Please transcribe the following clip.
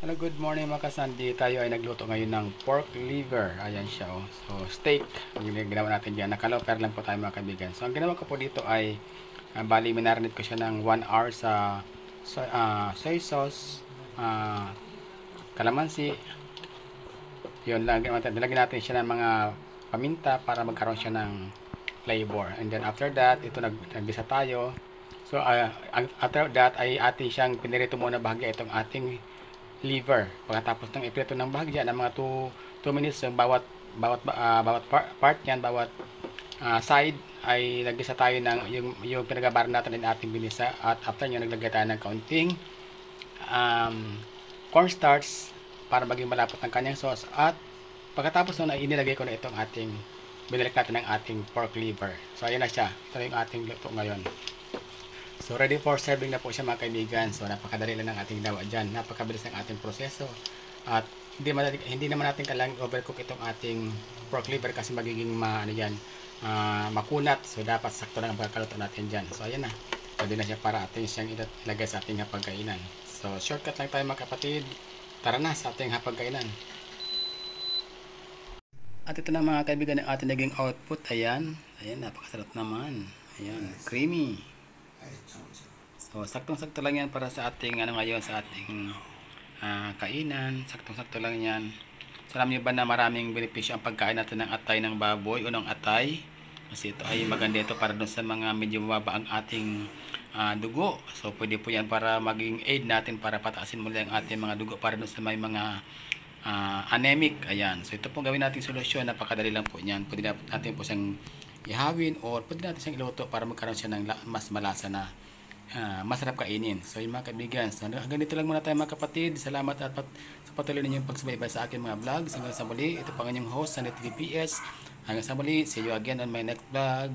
Hello, good morning mga kasandi. Tayo ay nagluto ngayon ng pork liver. Ayan siya, oh. So, steak. Yung ginawa natin dyan. Nakaloper lang po tayo mga kaibigan. So, ang ginawa ko po dito ay bali, minarinate ko siya ng 1 hour sa soy sauce, kalamansi. Yun lang. Nilagyan natin siya ng mga paminta para magkaroon siya ng flavor. And then after that, ito naggisa tayo. So, after that ay atin siyang pinirito muna bahagya itong ating liver. Pagkatapos ng iprito ng bahagya ng mga 2 minutes yung bawat part niyan, bawat side ay naggisa tayo ng yung pinagabaran natin ng ating binisa at after nyo naglagay tayo ng kaunting cornstarch para maging malapot ng kanyang sauce at pagkatapos nun ay inilagay ko na itong ating binalik natin ng ating pork liver. So ayan na siya. Ito na yung ating luto ngayon. So ready for serving na po siya mga kaibigan. So napakadali lang ng ating gawa dyan. Napakabilis ng ating proseso. At hindi naman natin kailangan overcook itong ating pork liver kasi magiging makunat. So dapat sakto lang ang pagkakaluto natin dyan. So ayan na. Pwede na siya para ating siyang ilagay sa ating hapagkainan. So shortcut lang tayo mga kapatid. Tara na sa ating hapagkainan. At ito na mga kaibigan ng ating naging output. Ayan. Ayan, napakasarap naman. Ayan, creamy. So, saktong-sakto lang yan para sa ating ngayon sa ating kainan. Saktong-sakto lang yan. So, alam niyo ba na maraming benepisyo ang pagkain natin ng atay ng baboy o ng atay? Kasi ito ay maganda ito para dun sa mga medyo mababa ang ating dugo. So, pwede po yan para maging aid natin para pataasin muli ang ating mga dugo para dun sa may mga anemic. Ayan. So, ito po gawin nating solusyon. Napakadali lang po yan. Pwede natin po siyang ihawin or pwede natin siyang iluto para magkaroon siya ng mas malasa na masarap kainin. So yung mga kaibigan, so hanggang dito lang muna tayo mga kapatid. Salamat at sa patuloy ninyong pagsubaybay sa akin mga vlogs. Hanggang sa muli, ito pa ang inyong host sa NetTVPS. Hanggang sa muli, see you again on my next vlog.